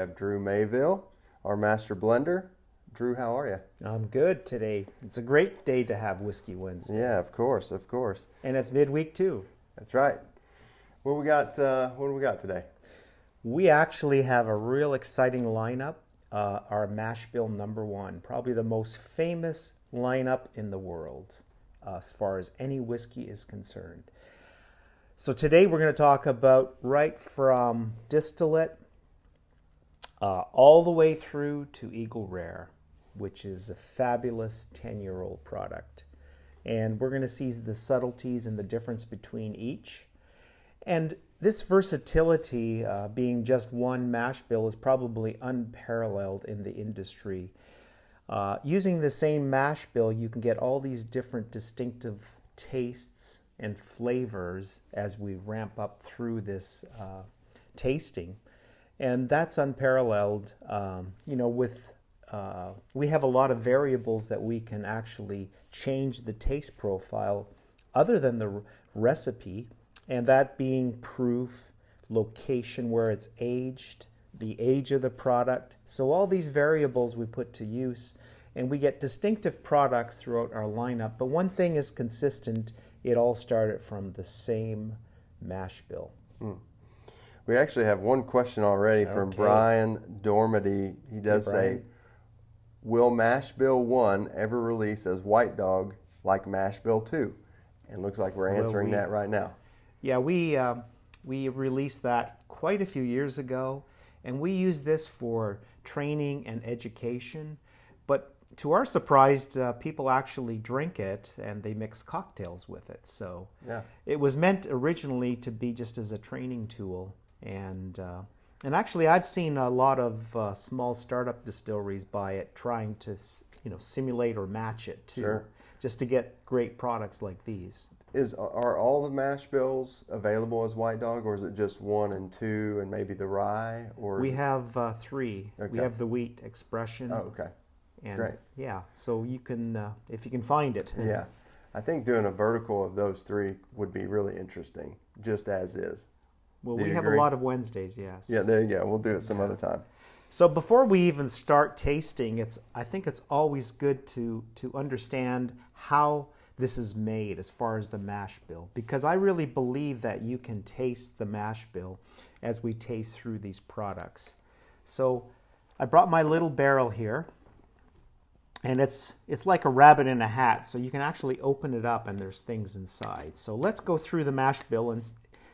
Have Drew Mayville, our Master Blender. Drew, how are you? I'm good today. It's a great day to have Whiskey Wednesday. Yeah, of course, of course. And it's midweek too. That's right. What we got? What do we got today? We actually have a real exciting lineup. Our mash bill number one, probably the most famous lineup in the world as far as any whiskey is concerned. So today we're going to talk about right from distillate all the way through to Eagle Rare, which is a fabulous 10-year-old product. And we're going to see the subtleties and the difference between each. And this versatility, being just one mash bill, is probably unparalleled in the industry. Using the same mash bill, you can get all these different distinctive tastes and flavors as we ramp up through this tasting. And that's unparalleled. We have a lot of variables that we can actually change the taste profile other than the recipe, and that being proof, location where it's aged, the age of the product. So all these variables we put to use, and we get distinctive products throughout our lineup. But one thing is consistent: it all started from the same mash bill. We actually have one question already from Brian Dormady. He does say, will Mash Bill 1 ever release as White Dog like Mash Bill 2? And looks like we're answering that right now. Yeah, we released that quite a few years ago, and we use this for training and education. But to our surprise, people actually drink it and they mix cocktails with it. So yeah, it was meant originally to be just as a training tool. And actually, I've seen a lot of small startup distilleries buy it, trying to simulate or match it too, just to get great products like these. Are all the mash bills available as White Dog, or is it just 1 and 2 and maybe the rye? Or we have 3. Okay. We have the wheat expression. Oh, okay. And great. Yeah, so you can, if you can find it. Yeah, I think doing a vertical of those 3 would be really interesting, just as is. Well, we have a lot of Wednesdays, yes. Yeah, there you go. We'll do it some other time. So before we even start tasting, I think it's always good to understand how this is made as far as the mash bill, because I really believe that you can taste the mash bill as we taste through these products. So I brought my little barrel here, and it's like a rabbit in a hat, so you can actually open it up and there's things inside. So let's go through the mash bill, and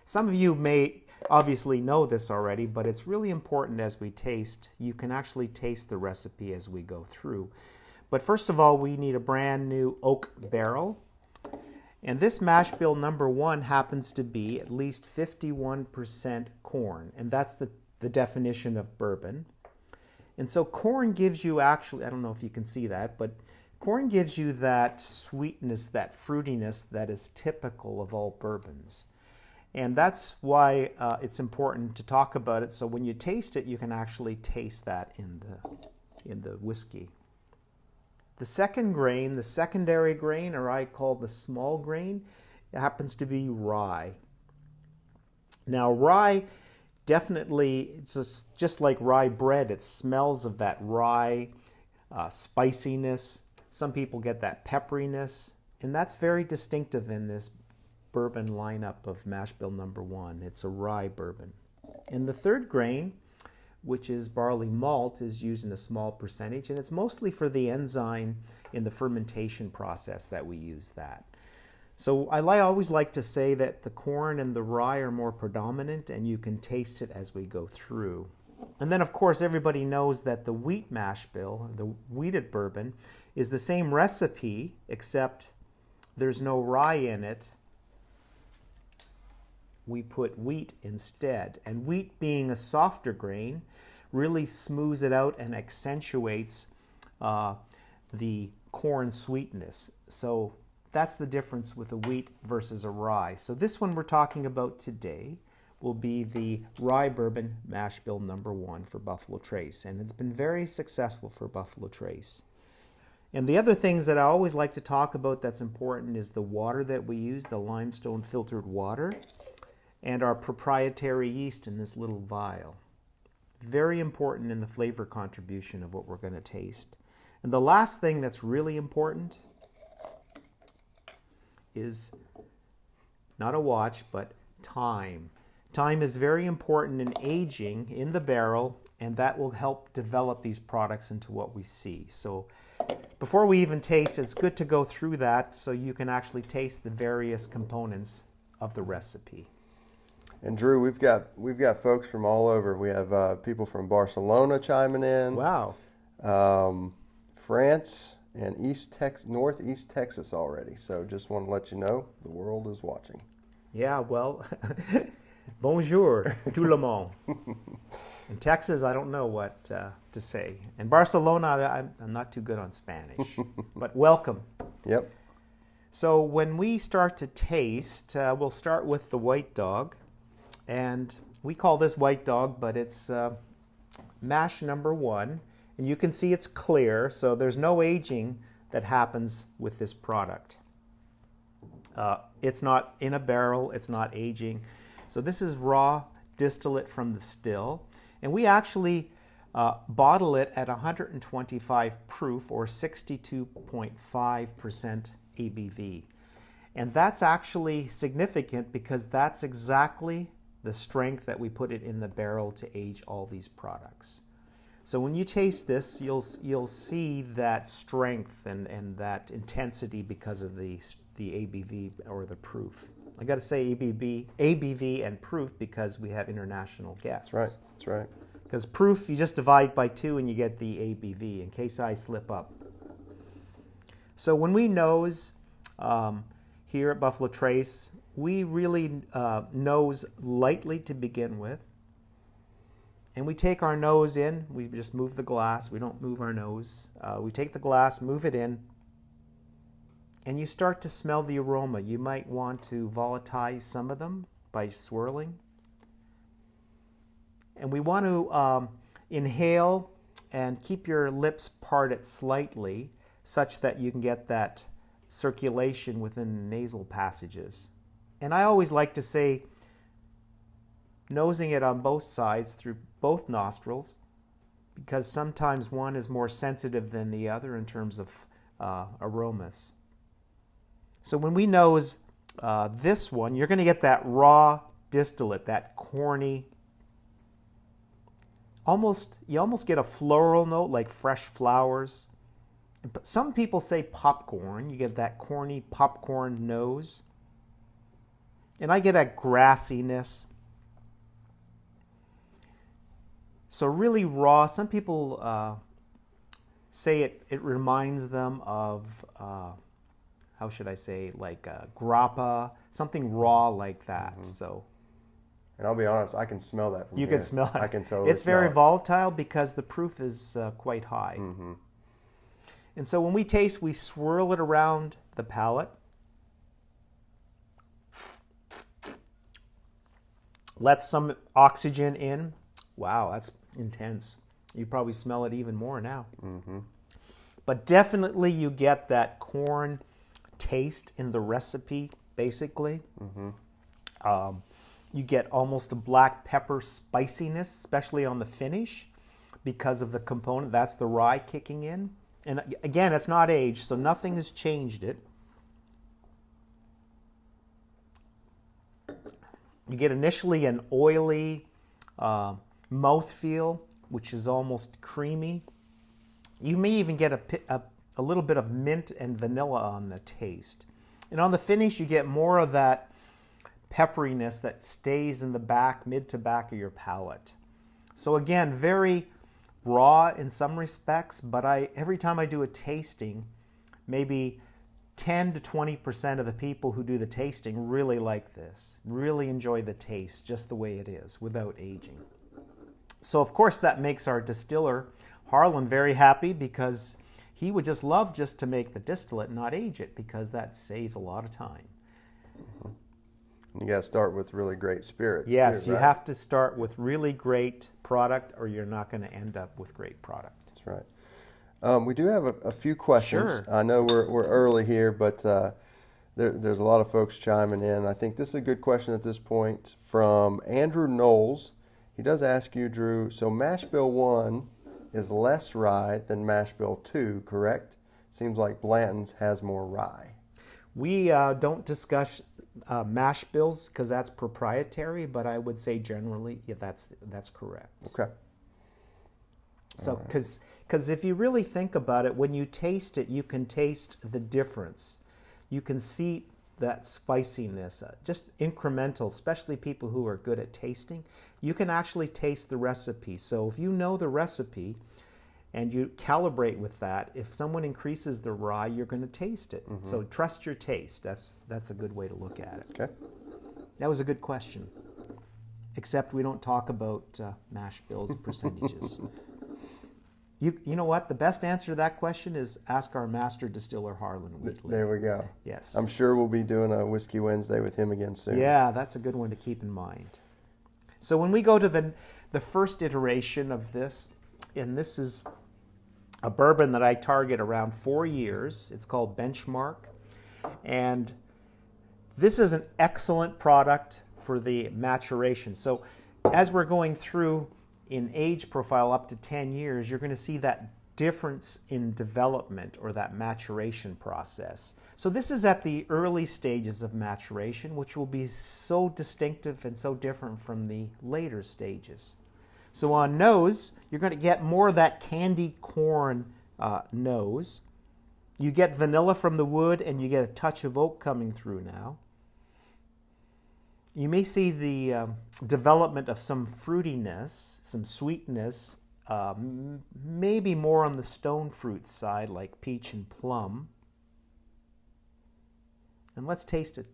some of you may obviously know this already, but it's really important as we taste. You can actually taste the recipe as we go through. But first of all, we need a brand new oak barrel. And this mash bill number 1 happens to be at least 51% corn. And that's the definition of bourbon. And so corn gives you actually, I don't know if you can see that, but corn gives you that sweetness, that fruitiness that is typical of all bourbons. And that's why it's important to talk about it. So when you taste it, you can actually taste that in the whiskey. The second grain, the secondary grain, or I call the small grain, it happens to be rye. Now rye, definitely, it's just like rye bread. It smells of that rye spiciness. Some people get that pepperiness, and that's very distinctive in this bourbon lineup of mash bill number 1. It's a rye bourbon. And the third grain, which is barley malt, is used in a small percentage, and it's mostly for the enzyme in the fermentation process that we use that. So I always like to say that the corn and the rye are more predominant, and you can taste it as we go through. And then, of course, everybody knows that the wheat mash bill, the wheated bourbon, is the same recipe, except there's no rye in it. We put wheat instead. And wheat, being a softer grain, really smooths it out and accentuates the corn sweetness. So that's the difference with a wheat versus a rye. So this one we're talking about today will be the rye bourbon mash bill number 1 for Buffalo Trace. And it's been very successful for Buffalo Trace. And the other things that I always like to talk about that's important is the water that we use, the limestone filtered water, and our proprietary yeast in this little vial. Very important in the flavor contribution of what we're going to taste. And the last thing that's really important is not a watch, but time. Time is very important in aging in the barrel, and that will help develop these products into what we see. So before we even taste, it's good to go through that so you can actually taste the various components of the recipe. And Drew, we've got folks from all over. We have people from Barcelona chiming in. Wow. France and Northeast Texas already. So just want to let you know the world is watching. Yeah, well, bonjour tout le monde. In Texas, I don't know what to say. In Barcelona, I'm not too good on Spanish, but welcome. Yep. So when we start to taste, we'll start with the White Dog. And we call this White Dog, but it's mash number 1. And you can see it's clear, so there's no aging that happens with this product. It's not in a barrel, it's not aging. So this is raw distillate from the still. And we actually bottle it at 125 proof or 62.5% ABV. And that's actually significant because that's exactly the strength that we put it in the barrel to age all these products. So when you taste this, you'll see that strength and that intensity because of the ABV or the proof. I got to say ABV and proof because we have international guests. That's right. Because proof, you just divide by 2 and you get the ABV in case I slip up. So when we nose here at Buffalo Trace, we really nose lightly to begin with. And we take our nose in, we just move the glass, we don't move our nose. We take the glass, move it in, and you start to smell the aroma. You might want to volatilize some of them by swirling. And we want to inhale and keep your lips parted slightly such that you can get that circulation within the nasal passages. And I always like to say, nosing it on both sides through both nostrils, because sometimes one is more sensitive than the other in terms of aromas. So when we nose this one, you're going to get that raw distillate, that corny, you almost get a floral note like fresh flowers. Some people say popcorn. You get that corny popcorn nose. And I get a grassiness. So really raw. Some people say it reminds them of, how should I say, like grappa, something raw like that. Mm-hmm. So, and I'll be honest, I can smell that from here. You can smell it. I can totally It's very volatile because the proof is quite high. Mm-hmm. And so when we taste, we swirl it around the palate. Let some oxygen in. Wow, that's intense. You probably smell it even more now. Mm-hmm. But definitely you get that corn taste in the recipe, basically. Mm-hmm. You get almost a black pepper spiciness, especially on the finish, because of the component. That's the rye kicking in. And again, it's not aged, so nothing has changed it. You get initially an oily mouthfeel, which is almost creamy. You may even get a little bit of mint and vanilla on the taste. And on the finish, you get more of that pepperiness that stays in the back, mid to back of your palate. So again, very raw in some respects, but every time I do a tasting, maybe 10 to 20% of the people who do the tasting really like this, really enjoy the taste just the way it is without aging. So of course that makes our distiller, Harlan, very happy because he would just love just to make the distillate and not age it because that saves a lot of time. Mm-hmm. You got to start with really great spirits. Yes, too, right? You have to start with really great product or you're not going to end up with great product. That's right. We do have a few questions. Sure. I know we're early here, but there's a lot of folks chiming in. I think this is a good question at this point from Andrew Knowles. He does ask you, Drew, so mash bill 1 is less rye than mash bill 2, correct? Seems like Blanton's has more rye. We don't discuss mash bills because that's proprietary, but I would say generally, yeah, that's correct. Okay. So, because if you really think about it, when you taste it, you can taste the difference. You can see that spiciness, just incremental, especially people who are good at tasting. You can actually taste the recipe. So if you know the recipe and you calibrate with that, if someone increases the rye, you're going to taste it. Mm-hmm. So trust your taste. That's a good way to look at it. Okay. That was a good question. Except we don't talk about mash bills percentages. You know what? The best answer to that question is ask our master distiller, Harlan Wheatley. There we go. Yes. I'm sure we'll be doing a Whiskey Wednesday with him again soon. Yeah, that's a good one to keep in mind. So when we go to the first iteration of this, and this is a bourbon that I target around 4 years. It's called Benchmark. And this is an excellent product for the maturation. So as we're going through in age profile up to 10 years, you're going to see that difference in development or that maturation process. So this is at the early stages of maturation, which will be so distinctive and so different from the later stages. So on nose, you're going to get more of that candy corn nose. You get vanilla from the wood and you get a touch of oak coming through now. You may see the development of some fruitiness, some sweetness, maybe more on the stone fruit side like peach and plum. And let's taste it.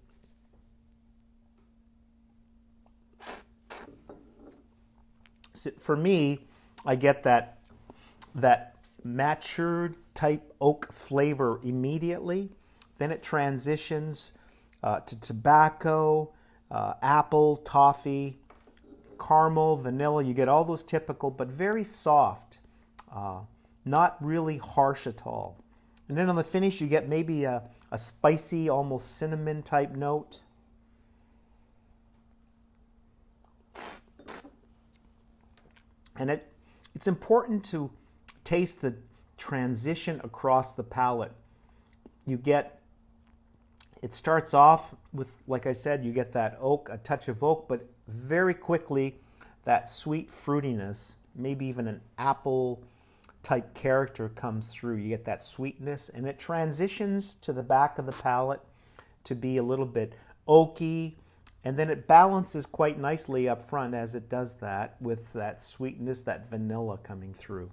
So for me, I get that matured type oak flavor immediately. Then it transitions to tobacco, apple, toffee, caramel, vanilla. You get all those typical, but very soft, not really harsh at all. And then on the finish, you get maybe a spicy, almost cinnamon type note. And it's important to taste the transition across the palate. It starts off with, like I said, you get that oak, a touch of oak, but very quickly that sweet fruitiness, maybe even an apple type character comes through. You get that sweetness, and it transitions to the back of the palate to be a little bit oaky, and then it balances quite nicely up front as it does that with that sweetness, that vanilla coming through.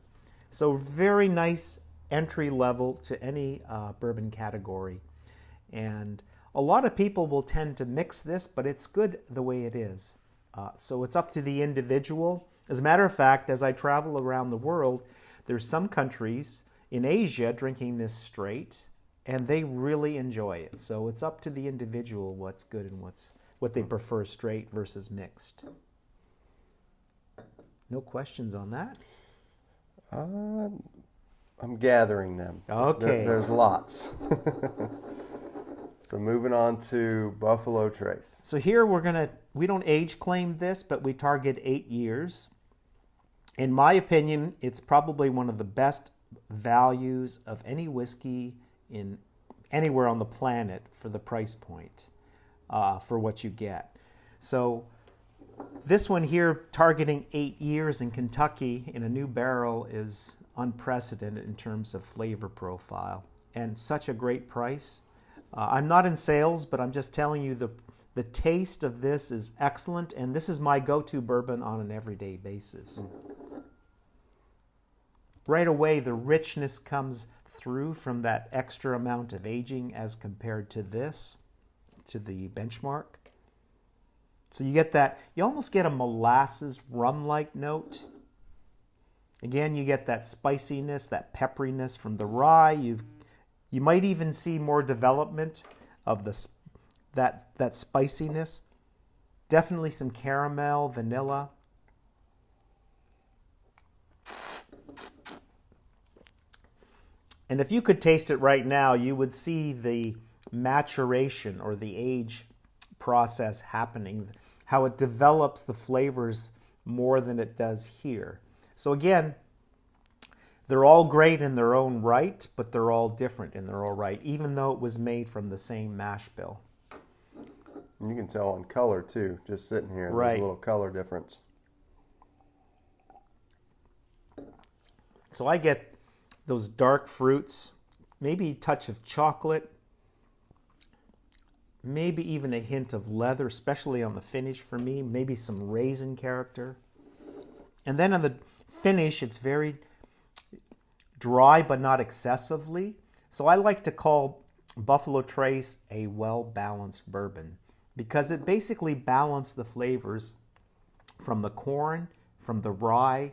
So very nice entry level to any bourbon category. And a lot of people will tend to mix this, but it's good the way it is. So it's up to the individual. As a matter of fact, as I travel around the world, there's some countries in Asia drinking this straight, and they really enjoy it. So it's up to the individual what's good and what they prefer, straight versus mixed. No questions on that? I'm gathering them. Okay. There's lots. So moving on to Buffalo Trace. So here we don't age claim this, but we target 8 years. In my opinion, it's probably one of the best values of any whiskey in anywhere on the planet for the price point, for what you get. So this one here, targeting 8 years in Kentucky in a new barrel, is unprecedented in terms of flavor profile and such a great price. I'm not in sales, but I'm just telling you the taste of this is excellent, and this is my go-to bourbon on an everyday basis. Right away, the richness comes through from that extra amount of aging as compared to this, to the Benchmark. So you get that, you almost get a molasses rum-like note. Again, you get that spiciness, that pepperiness from the rye. You might even see more development of that spiciness. Definitely some caramel, vanilla. And if you could taste it right now, you would see the maturation or the age process happening, how it develops the flavors more than it does here. So again, they're all great in their own right, but they're all different in their own right, even though it was made from the same mash bill. You can tell on color too, just sitting here. Right. There's a little color difference. So I get those dark fruits, maybe a touch of chocolate, maybe even a hint of leather, especially on the finish for me, maybe some raisin character. And then on the finish, it's very dry, but not excessively. So I like to call Buffalo Trace a well-balanced bourbon because it basically balanced the flavors from the corn, from the rye,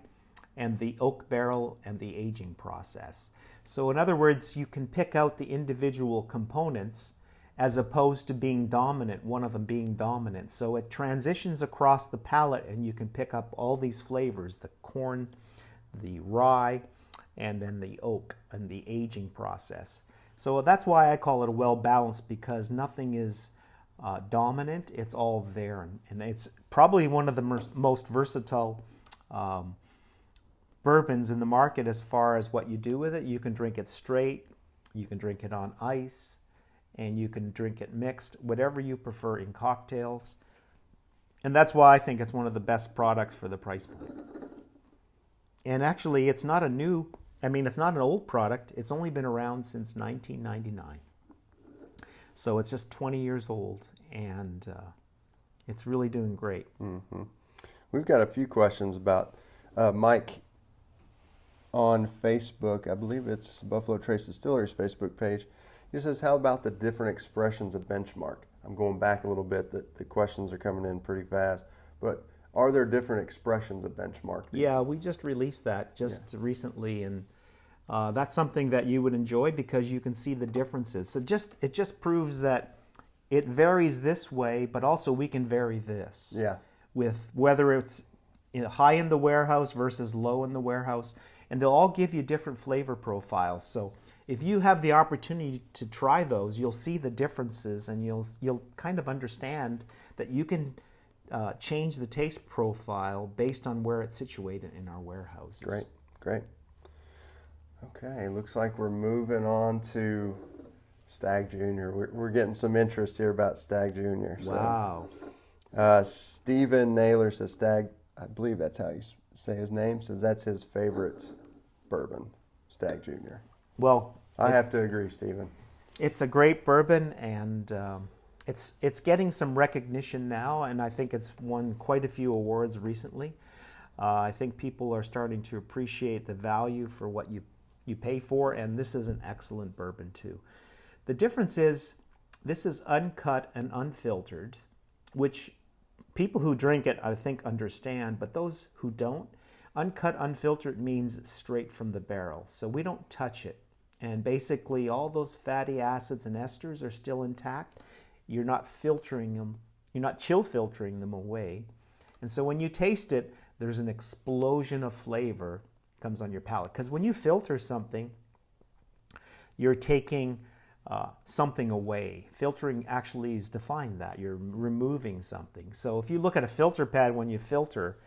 and the oak barrel and the aging process. So in other words, you can pick out the individual components as opposed to being dominant, one of them being dominant. So it transitions across the palate and you can pick up all these flavors, the corn, the rye, and then the oak and the aging process. So that's why I call it a well-balanced, because nothing is dominant, it's all there. And it's probably one of the most versatile bourbons in the market as far as what you do with it. You can drink it straight, you can drink it on ice, and you can drink it mixed, whatever you prefer in cocktails. And that's why I think it's one of the best products for the price point. And actually, it's not it's not an old product. It's only been around since 1999. So it's just 20 years old, and it's really doing great. Mm-hmm. We've got a few questions about Mike on Facebook. I believe it's Buffalo Trace Distillery's Facebook page. He says, how about the different expressions of benchmark? I'm going back a little bit. The questions are coming in pretty fast. But are there different expressions of benchmark? Yeah, we just released that recently, and that's something that you would enjoy because you can see the differences. So it just proves that it varies this way, but also we can vary this. Yeah. With whether it's high in the warehouse versus low in the warehouse, and they'll all give you different flavor profiles. So if you have the opportunity to try those, you'll see the differences, and you'll kind of understand that you can change the taste profile based on where it's situated in our warehouses. Great. Okay, looks like we're moving on to Stag Junior. We're getting some interest here about Stag Junior. So. Wow. Stephen Naylor says Stag, I believe that's how you say his name, says that's his favorite bourbon, Stag Junior. Well, I have to agree, Stephen. It's a great bourbon, and it's getting some recognition now, and I think it's won quite a few awards recently. I think people are starting to appreciate the value for what you pay for, and this is an excellent bourbon too. The difference is this is uncut and unfiltered, which people who drink it I think understand, but those who don't, uncut, unfiltered means straight from the barrel. So we don't touch it. And basically all those fatty acids and esters are still intact. You're not filtering them. You're not chill filtering them away. And so when you taste it, there's an explosion of flavor comes on your palate. Because when you filter something, you're taking something away. Filtering actually is defined that. You're removing something. So if you look at a filter pad when you filter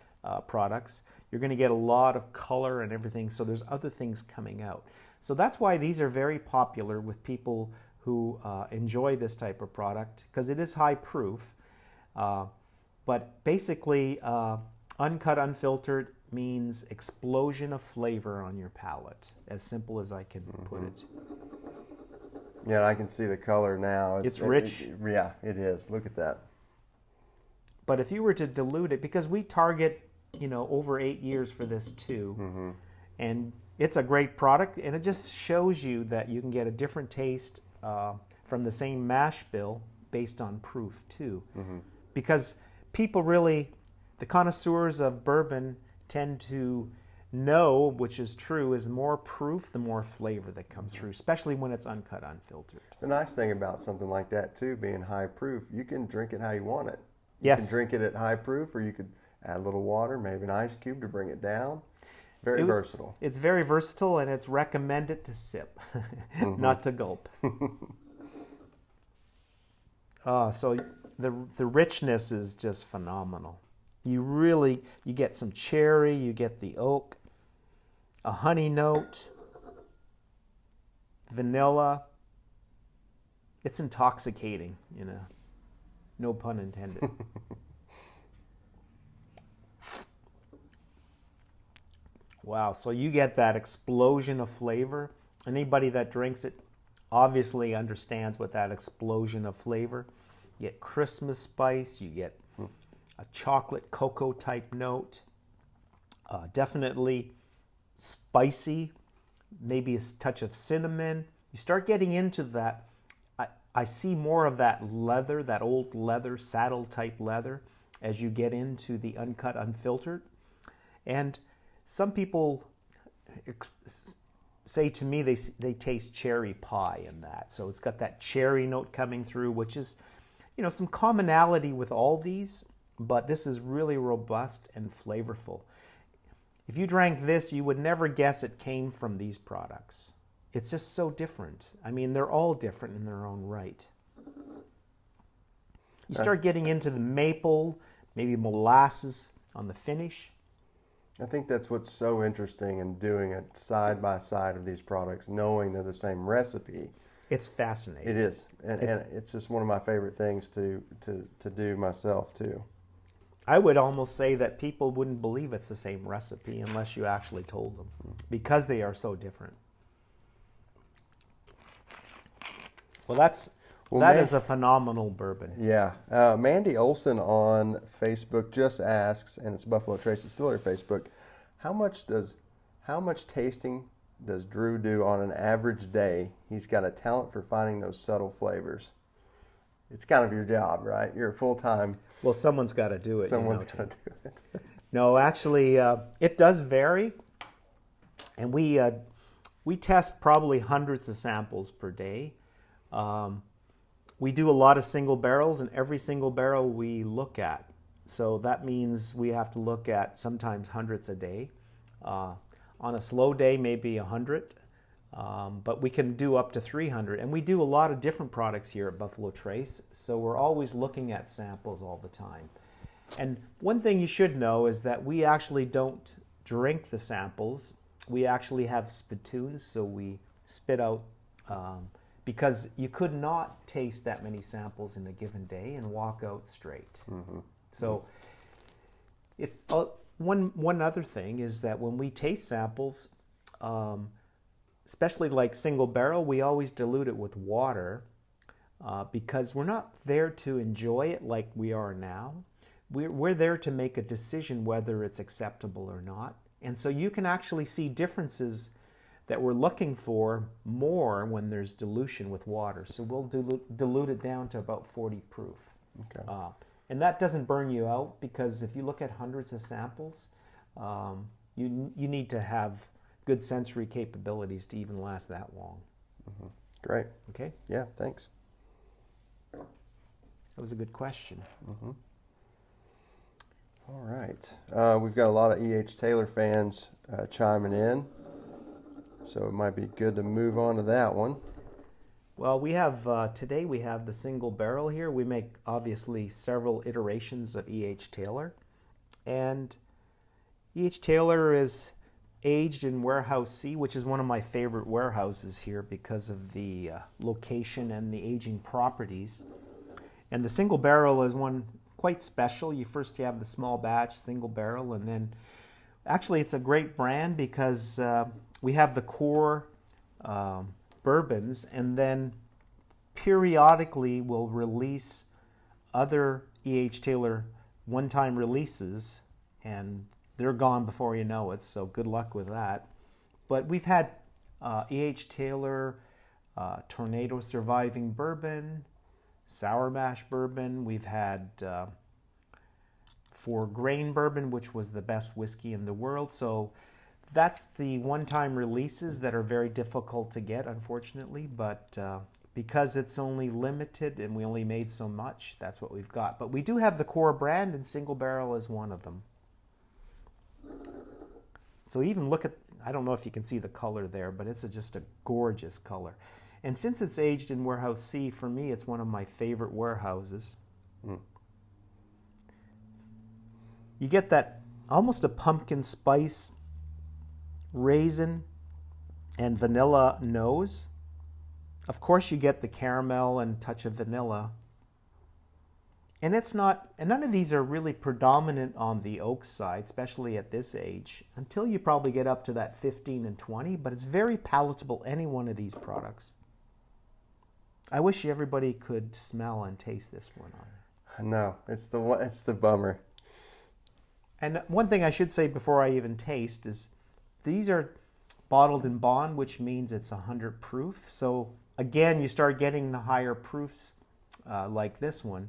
products, you're going to get a lot of color and everything. So there's other things coming out. So that's why these are very popular with people who enjoy this type of product, because it is high proof. But basically, uncut, unfiltered means explosion of flavor on your palate, as simple as I can put it. Yeah, I can see the color now. It's rich. Yeah, it is. Look at that. But if you were to dilute it, because we target, over 8 years for this too, and it's a great product, and it just shows you that you can get a different taste from the same mash bill based on proof too. Because people really, the connoisseurs of bourbon tend to know, which is true, is the more proof, the more flavor that comes through, especially when it's uncut, unfiltered. The nice thing about something like that too, being high proof, you can drink it how you want it. You Yes. can drink it at high proof, or you could add a little water, maybe an ice cube to bring it down. Very versatile. It's very versatile, and it's recommended to sip, not to gulp. So the richness is just phenomenal. You get some cherry, you get the oak, a honey note, vanilla. It's intoxicating, no pun intended. Wow, so you get that explosion of flavor. Anybody that drinks it obviously understands what that explosion of flavor. You get Christmas spice, you get a chocolate cocoa type note, definitely spicy, maybe a touch of cinnamon. You start getting into that. I see more of that leather, that old leather, saddle type leather, as you get into the uncut, unfiltered. And some people say to me they taste cherry pie in that. So it's got that cherry note coming through, which is, some commonality with all these, but this is really robust and flavorful. If you drank this, you would never guess it came from these products. It's just so different. I mean, they're all different in their own right. You start getting into the maple, maybe molasses on the finish. I think that's what's so interesting in doing it side by side of these products, knowing they're the same recipe. It's fascinating. It is. And it's just one of my favorite things to do myself, too. I would almost say that people wouldn't believe it's the same recipe unless you actually told them, because they are so different. Well, that is a phenomenal bourbon. Yeah. Mandy Olson on Facebook just asks, and it's Buffalo Trace Distillery Facebook, how much tasting does Drew do on an average day? He's got a talent for finding those subtle flavors. It's kind of your job, right? You're a full-time. Well, someone's got to do it. Someone's got to do it. No, actually, it does vary, and we test probably hundreds of samples per day. We do a lot of single barrels, and every single barrel we look at. So that means we have to look at sometimes hundreds a day. On a slow day, maybe 100, but we can do up to 300. And we do a lot of different products here at Buffalo Trace, so we're always looking at samples all the time. And one thing you should know is that we actually don't drink the samples. We actually have spittoons, so we spit out, because you could not taste that many samples in a given day and walk out straight. Mm-hmm. So one other thing is that when we taste samples, especially like single barrel, we always dilute it with water because we're not there to enjoy it like we are now. We're there to make a decision whether it's acceptable or not. And so you can actually see differences that we're looking for more when there's dilution with water. So we'll dilute it down to about 40 proof. Okay. And that doesn't burn you out, because if you look at hundreds of samples, you need to have good sensory capabilities to even last that long. Mm-hmm. Great. Okay? Yeah, thanks. That was a good question. Mm-hmm. All right. We've got a lot of E.H. Taylor fans chiming in, so it might be good to move on to that one. Well, we have, today we have the single barrel here. We make, obviously, several iterations of E.H. Taylor. And E.H. Taylor is aged in Warehouse C, which is one of my favorite warehouses here because of the location and the aging properties. And the single barrel is one quite special. You have the small batch single barrel, and then actually it's a great brand because we have the core bourbons, and then periodically we'll release other E.H. Taylor one-time releases, and they're gone before you know it, so good luck with that. But we've had E.H. Taylor Tornado Surviving Bourbon, Sour Mash Bourbon. We've had 4-grain bourbon, which was the best whiskey in the world. So that's the one-time releases that are very difficult to get, unfortunately. But because it's only limited and we only made so much, that's what we've got. But we do have the core brand, and single barrel is one of them. So even look at, I don't know if you can see the color there, but it's just a gorgeous color. And since it's aged in Warehouse C, for me, it's one of my favorite warehouses. You get that almost a pumpkin spice, raisin, and vanilla nose. Of course, you get the caramel and touch of vanilla. And none of these are really predominant on the oak side, especially at this age, until you probably get up to that 15 and 20, but it's very palatable, any one of these products. I wish everybody could smell and taste this one on there. No, it's the bummer. And one thing I should say before I even taste is these are bottled in bond, which means it's 100 proof. So again, you start getting the higher proofs like this one.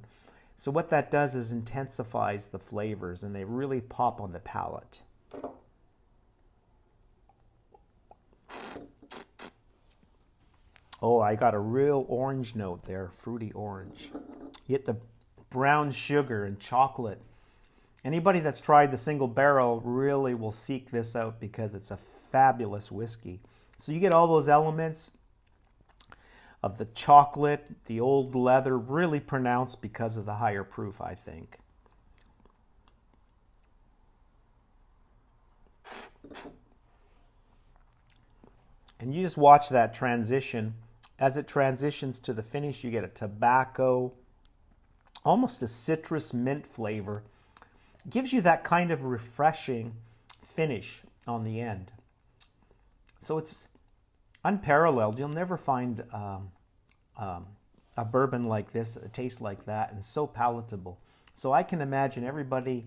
So what that does is intensifies the flavors, and they really pop on the palate. Oh, I got a real orange note there, fruity orange. You get the brown sugar and chocolate. Anybody that's tried the single barrel really will seek this out because it's a fabulous whiskey. So you get all those elements of the chocolate, the old leather, really pronounced because of the higher proof, I think. And you just watch that transition. As it transitions to the finish, you get a tobacco, almost a citrus mint flavor. It gives you that kind of refreshing finish on the end. So it's unparalleled. You'll never find a bourbon like this, a taste like that, and so palatable. So I can imagine everybody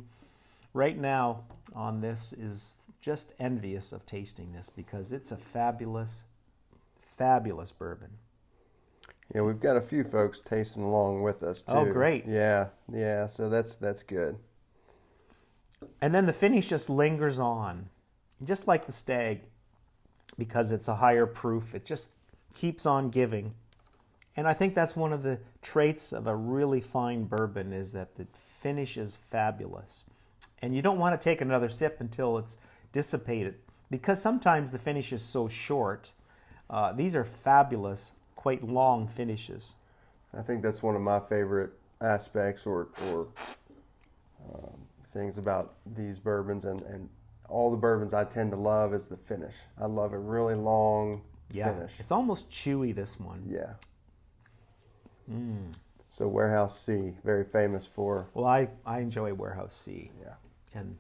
right now on this is just envious of tasting this because it's a fabulous, fabulous bourbon. Yeah, we've got a few folks tasting along with us too. Oh, great. Yeah. So that's good. And then the finish just lingers on, just like the Stag, because it's a higher proof. It just keeps on giving. And I think that's one of the traits of a really fine bourbon is that the finish is fabulous. And you don't want to take another sip until it's dissipated because sometimes the finish is so short. These are fabulous, quite long finishes. I think that's one of my favorite aspects or things about these bourbons and all the bourbons I tend to love is the finish. I love a really long finish. It's almost chewy, this one. Yeah. So Warehouse C, very famous for... Well, I enjoy Warehouse C. Yeah. And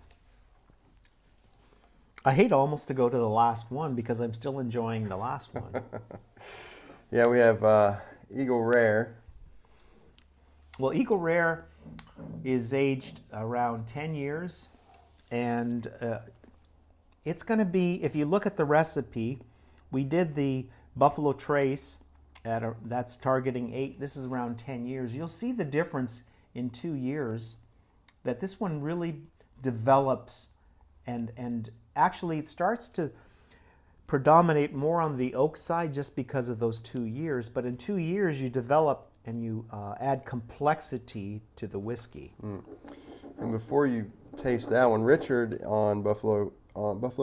I hate almost to go to the last one because I'm still enjoying the last one. Yeah, we have Eagle Rare. Well, Eagle Rare is aged around 10 years. And it's going to be, if you look at the recipe, we did the Buffalo Trace, that's targeting 8. This is around 10 years. You'll see the difference in 2 years that this one really develops and actually it starts to predominate more on the oak side just because of those 2 years. But in 2 years, you develop and you add complexity to the whiskey. And before you taste that one, Richard on Buffalo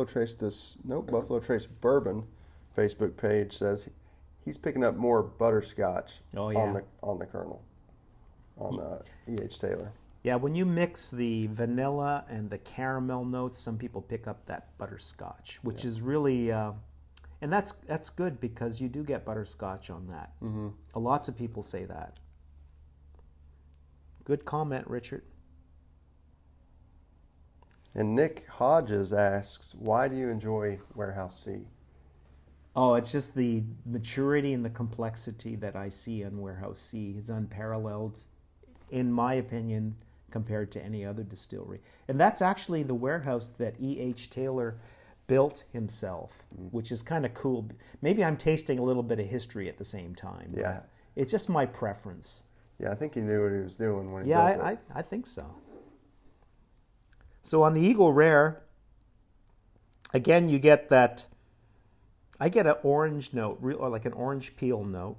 Trace Bourbon Facebook page says he's picking up more butterscotch on the kernel on E.H. Taylor. Yeah, when you mix the vanilla and the caramel notes, some people pick up that butterscotch, which is really, and that's good because you do get butterscotch on that. Mm-hmm. Lots of people say that. Good comment, Richard. And Nick Hodges asks, why do you enjoy Warehouse C? Oh, it's just the maturity and the complexity that I see in Warehouse C. It's unparalleled, in my opinion, compared to any other distillery. And that's actually the warehouse that E.H. Taylor built himself, which is kind of cool. Maybe I'm tasting a little bit of history at the same time. Yeah. It's just my preference. Yeah, I think he knew what he was doing when he built it. Yeah, I think so. So on the Eagle Rare, again, you get that, I get an orange note, or like an orange peel note.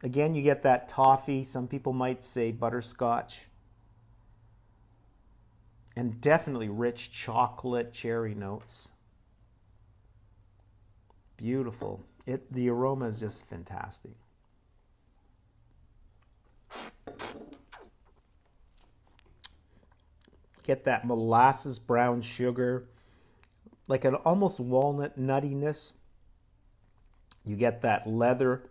Again, you get that toffee, some people might say butterscotch. And definitely rich chocolate cherry notes. Beautiful. The aroma is just fantastic. get that molasses brown sugar, like an almost walnut nuttiness. You get that leather.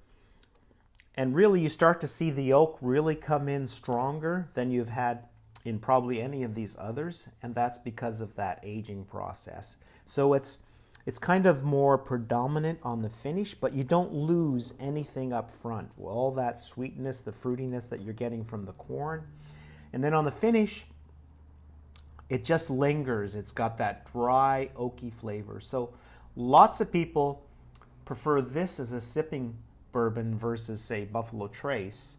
And really, you start to see the oak really come in stronger than you've had in probably any of these others, and that's because of that aging process. So it's kind of more predominant on the finish, but you don't lose anything up front. All that sweetness, the fruitiness that you're getting from the corn. And then on the finish, it just lingers. It's got that dry, oaky flavor. So lots of people prefer this as a sipping bourbon versus, say, Buffalo Trace.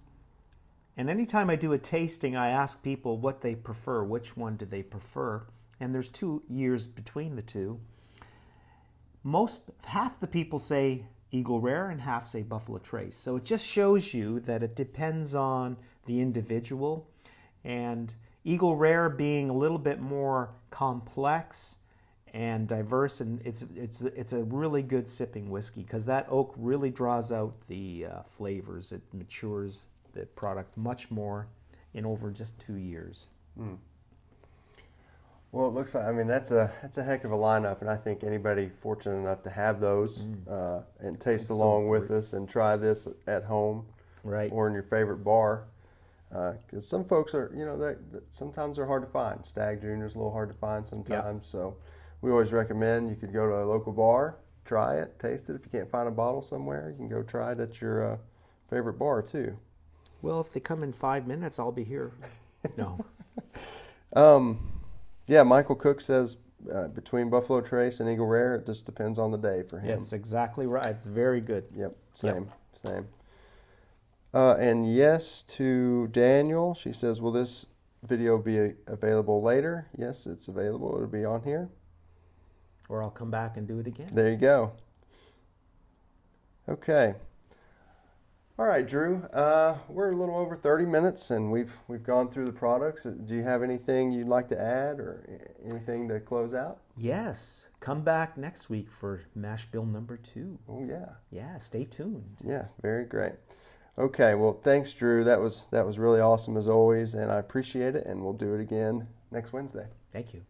And anytime I do a tasting, I ask people what they prefer, which one do they prefer, and there's 2 years between the two. Half the people say Eagle Rare and half say Buffalo Trace. So it just shows you that it depends on the individual, and Eagle Rare being a little bit more complex and diverse, and it's a really good sipping whiskey because that oak really draws out the flavors. It matures the product much more in over just 2 years. Mm. Well, it looks like, I mean, that's a heck of a lineup, and I think anybody fortunate enough to have those and taste along with us and try this at home, right, or in your favorite bar, because some folks are, you know, sometimes they're hard to find. Stag Junior's a little hard to find sometimes, so we always recommend you could go to a local bar, try it, taste it. If you can't find a bottle somewhere, you can go try it at your favorite bar too. Well, if they come in 5 minutes, I'll be here. No. Yeah, Michael Cook says between Buffalo Trace and Eagle Rare, it just depends on the day for him. That's exactly right. It's very good. Yep, same. And yes to Daniel. She says, will this video be available later? Yes, it's available. It'll be on here. Or I'll come back and do it again. There you go. Okay. All right, Drew. We're a little over 30 minutes, and we've gone through the products. Do you have anything you'd like to add or anything to close out? Yes. Come back next week for mash bill number 2. Oh, yeah. Yeah, stay tuned. Yeah, very great. Okay, well, thanks, Drew. That was really awesome as always, and I appreciate it, and we'll do it again next Wednesday. Thank you.